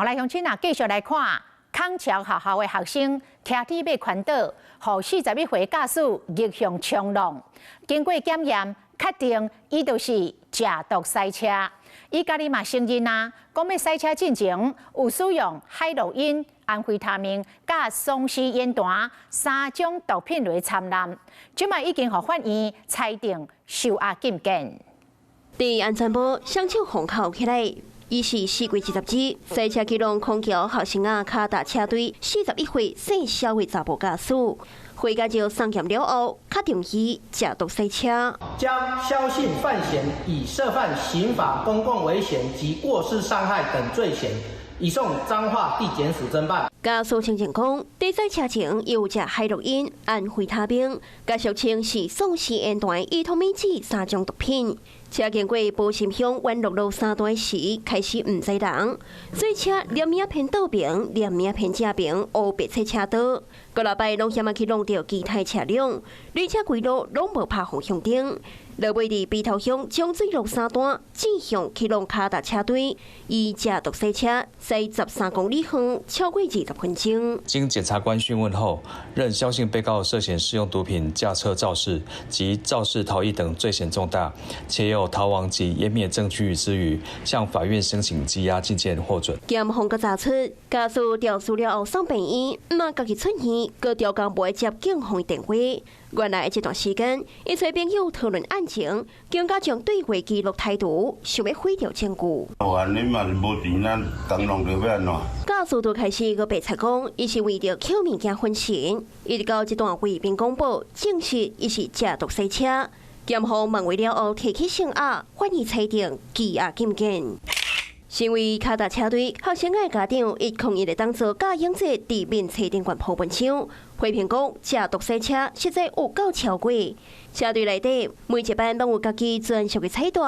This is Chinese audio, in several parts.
好，来乡亲啊，继续来看康桥学校的学生骑铁马环岛，予41岁驾驶逆向冲浪，经过检验，确定伊就是假毒赛车。伊家己嘛承认啊，讲要赛车进前有使用海洛因、安非他命、甲松西烟弹3种毒品类掺染，即卖已经予法院裁定收押禁见。伫安全部双手封口起来。伊是4月20日，赛车基隆空桥学生啊，卡达车队41岁姓肖的查甫驾驶，回驾照送检了后，确定伊假毒赛车，将肖姓犯嫌以涉犯刑法公共危险及过失伤害等罪嫌，移送彰化地检署侦办。驾驶承认讲，在赛车前有食海洛因、安非他命，甲俗称是松西烟弹、伊托米酯3种毒品。车经过保心乡湾路3段时，开始唔知人，所以车连命偏倒边，连命偏正边，乌白色车道。各礼拜拢险啊去弄到其他车辆，旅车规路拢无拍方向灯。落尾伫鼻头乡将水路3段指向去弄卡达车队，以假毒赛车驶13公里远，超过20分钟。经检察官讯问后，认肖姓被告涉嫌使用毒品驾车肇事及肇事逃逸等罪嫌重大，且有逃亡及湮灭证据之余，向法院申请羁押禁见获准。检方阁查出，家属调书了后送病院，唔嘛家己出院，阁调工袂接警方的电话。原来这段时间，伊找朋友讨论案情，更加将对话记录态度，想要毁掉证据。安尼嘛是无钱，咱当然就要安怎？家属就开始个白菜讲，伊是为着捡物件分神，一直到这段卫兵公布证实伊是假毒赛车。检方问话了后提起声押，法院裁定羁押禁见。身为卡达车队学生的家长，伊抗议的当作假影者伫面车顶悬铺文章，批评讲假毒赛车实在有够超过。车队内底每一班拢有家己专属的彩带，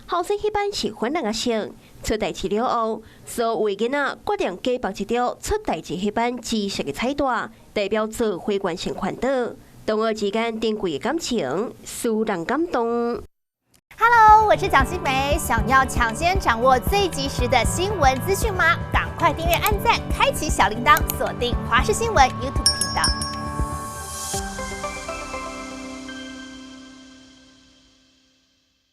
后生迄班是粉蓝色。出代志了后，所有的囡仔决定加绑一条出代志迄班紫色的彩带，代表做会关性环岛。同学之间珍贵的感情，使人感动。Hello， 我是蒋欣梅。想要抢先掌握最及时的新闻资讯吗？赶快订阅、按赞、开启小铃铛，锁定华视新闻 YouTube 频道。